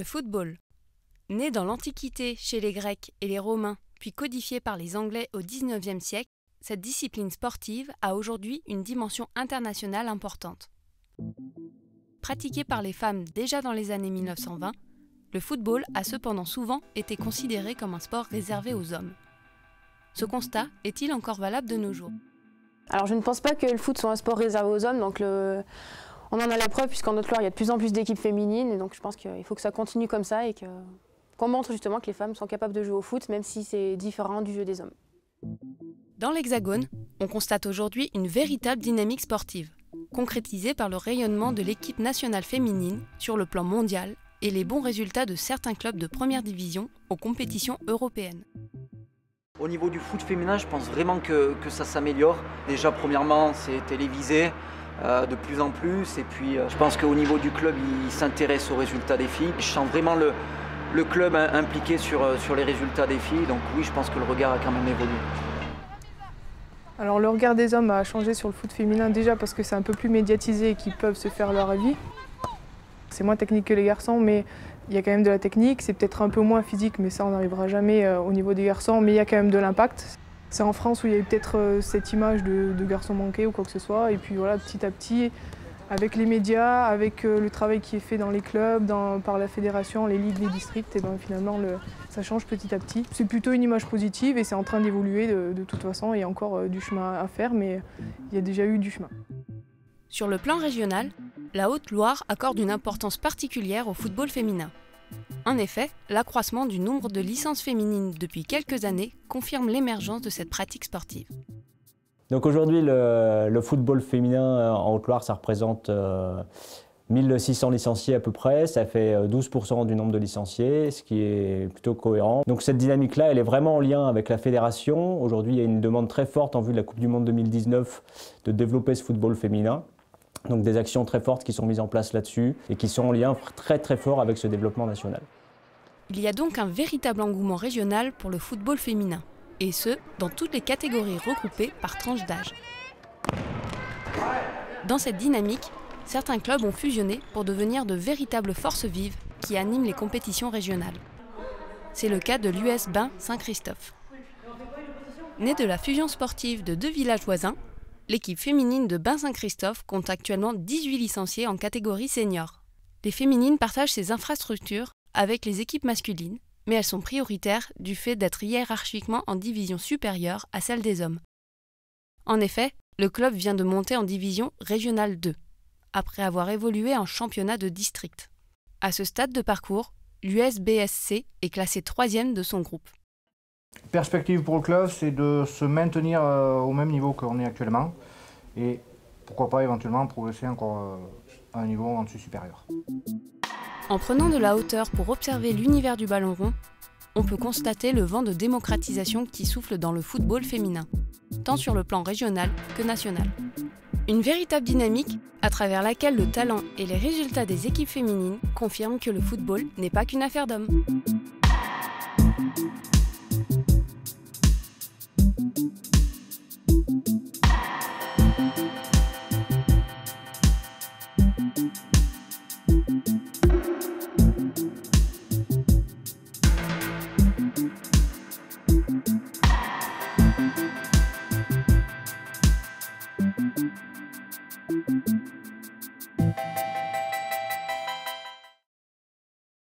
Le football. Né dans l'Antiquité chez les Grecs et les Romains, puis codifié par les Anglais au XIXe siècle, cette discipline sportive a aujourd'hui une dimension internationale importante. Pratiqué par les femmes déjà dans les années 1920, le football a cependant souvent été considéré comme un sport réservé aux hommes. Ce constat est-il encore valable de nos jours? Alors je ne pense pas que le foot soit un sport réservé aux hommes, donc on en a la preuve puisqu'en Haute-Loire il y a de plus en plus d'équipes féminines, et donc je pense qu'il faut que ça continue comme ça et qu'on montre justement que les femmes sont capables de jouer au foot, même si c'est différent du jeu des hommes. Dans l'Hexagone, on constate aujourd'hui une véritable dynamique sportive, concrétisée par le rayonnement de l'équipe nationale féminine sur le plan mondial et les bons résultats de certains clubs de première division aux compétitions européennes. Au niveau du foot féminin, je pense vraiment que ça s'améliore. Déjà, premièrement, c'est télévisé de plus en plus. Et puis, je pense qu'au niveau du club, il s'intéresse aux résultats des filles. Je sens vraiment le club impliqué sur les résultats des filles. Donc oui, je pense que le regard a quand même évolué. Alors le regard des hommes a changé sur le foot féminin déjà parce que c'est un peu plus médiatisé et qu'ils peuvent se faire leur avis. C'est moins technique que les garçons, mais il y a quand même de la technique. C'est peut-être un peu moins physique, mais ça on n'arrivera jamais au niveau des garçons, mais il y a quand même de l'impact. C'est en France où il y a eu peut-être cette image de garçons manqués ou quoi que ce soit. Et puis voilà, petit à petit, avec les médias, avec le travail qui est fait dans les clubs, par la fédération, les ligues, les districts, et ben finalement ça change petit à petit. C'est plutôt une image positive et c'est en train d'évoluer de toute façon. Il y a encore du chemin à faire, mais il y a déjà eu du chemin. Sur le plan régional, la Haute-Loire accorde une importance particulière au football féminin. En effet, l'accroissement du nombre de licences féminines depuis quelques années confirme l'émergence de cette pratique sportive. Donc aujourd'hui, le football féminin en Haute-Loire, ça représente 1600 licenciés à peu près, ça fait 12% du nombre de licenciés, ce qui est plutôt cohérent. Donc cette dynamique-là, elle est vraiment en lien avec la fédération. Aujourd'hui, il y a une demande très forte en vue de la Coupe du Monde 2019 de développer ce football féminin. Donc des actions très fortes qui sont mises en place là-dessus et qui sont en lien très fort avec ce développement national. Il y a donc un véritable engouement régional pour le football féminin, et ce, dans toutes les catégories regroupées par tranche d'âge. Dans cette dynamique, certains clubs ont fusionné pour devenir de véritables forces vives qui animent les compétitions régionales. C'est le cas de l'US Bains Saint-Christophe. Née de la fusion sportive de deux villages voisins, l'équipe féminine de Bains Saint-Christophe compte actuellement 18 licenciés en catégorie senior. Les féminines partagent ces infrastructures avec les équipes masculines, mais elles sont prioritaires du fait d'être hiérarchiquement en division supérieure à celle des hommes. En effet, le club vient de monter en division régionale 2, après avoir évolué en championnat de district. À ce stade de parcours, l'USBSC est classé 3e de son groupe. Perspective pour le club, c'est de se maintenir au même niveau qu'on est actuellement et pourquoi pas éventuellement progresser encore à un niveau en dessus supérieur. En prenant de la hauteur pour observer l'univers du ballon rond, on peut constater le vent de démocratisation qui souffle dans le football féminin, tant sur le plan régional que national. Une véritable dynamique à travers laquelle le talent et les résultats des équipes féminines confirment que le football n'est pas qu'une affaire d'hommes.